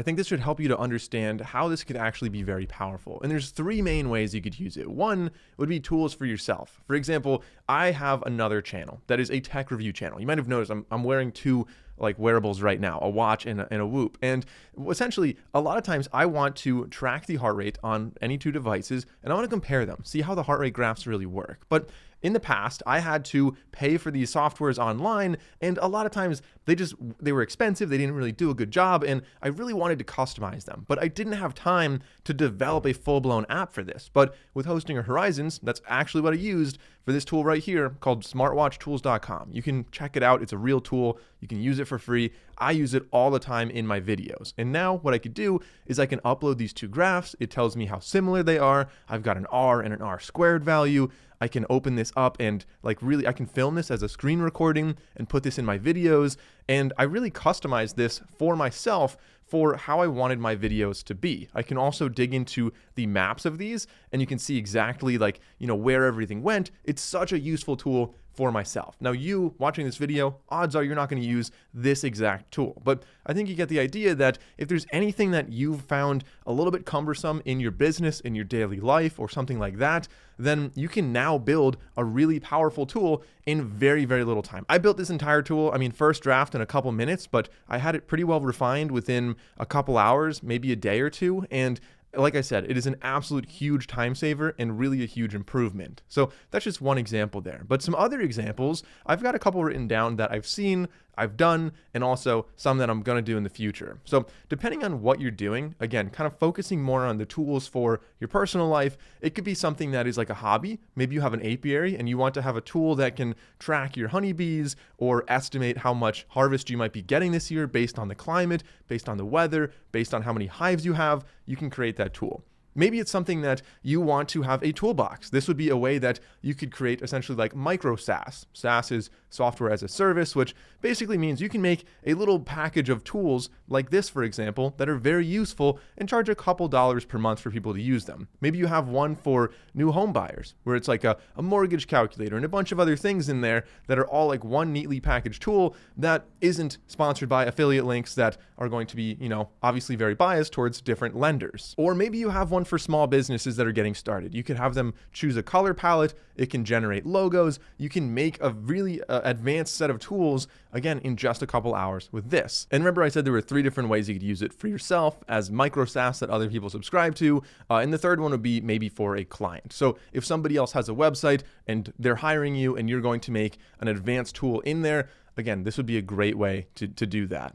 I think this should help you to understand how this could actually be very powerful. And there's three main ways you could use it. One would be tools for yourself. For example, I have another channel that is a tech review channel. You might have noticed I'm wearing two like wearables right now, a watch and a Whoop. And essentially, a lot of times I want to track the heart rate on any two devices and I want to compare them, see how the heart rate graphs really work. But in the past, I had to pay for these softwares online, and a lot of times they were expensive, they didn't really do a good job, and I really wanted to customize them. But I didn't have time to develop a full-blown app for this. But with Hostinger Horizons, that's actually what I used for this tool right here called smartwatchtools.com. You can check it out. It's a real tool. You can use it for free. I use it all the time in my videos. And now what I could do is I can upload these two graphs. It tells me how similar they are. I've got an R and an R squared value. I can open this up and I can film this as a screen recording and put this in my videos. And I really customized this for myself for how I wanted my videos to be. I can also dig into the maps of these and you can see exactly where everything went. It's such a useful tool for myself. Now you watching this video, odds are you're not going to use this exact tool, but I think you get the idea that if there's anything that you've found a little bit cumbersome in your business, in your daily life or something like that, then you can now build a really powerful tool in very, very little time. I built this entire tool, first draft in a couple minutes, but I had it pretty well refined within a couple hours, maybe a day or two. And like I said, it is an absolute huge time saver and really a huge improvement. So that's just one example there. But some other examples, I've got a couple written down that I've seen, I've done, and also some that I'm going to do in the future. So depending on what you're doing, again, kind of focusing more on the tools for your personal life, it could be something that is like a hobby. Maybe you have an apiary and you want to have a tool that can track your honeybees or estimate how much harvest you might be getting this year based on the climate, based on the weather, based on how many hives you have. You can create that tool. Maybe it's something that you want to have a toolbox. This would be a way that you could create essentially like micro SaaS. SaaS is software as a service, which basically means you can make a little package of tools like this, for example, that are very useful and charge a couple dollars per month for people to use them. Maybe you have one for new home buyers where it's like a mortgage calculator and a bunch of other things in there that are all like one neatly packaged tool that isn't sponsored by affiliate links that are going to be, obviously very biased towards different lenders. Or maybe you have one for small businesses that are getting started. You could have them choose a color palette. It can generate logos. You can make a really advanced set of tools, again, in just a couple hours with this. And remember I said there were three different ways you could use it: for yourself, as micro SaaS that other people subscribe to, and the third one would be maybe for a client. So if somebody else has a website and they're hiring you and you're going to make an advanced tool in there, again, this would be a great way to do that.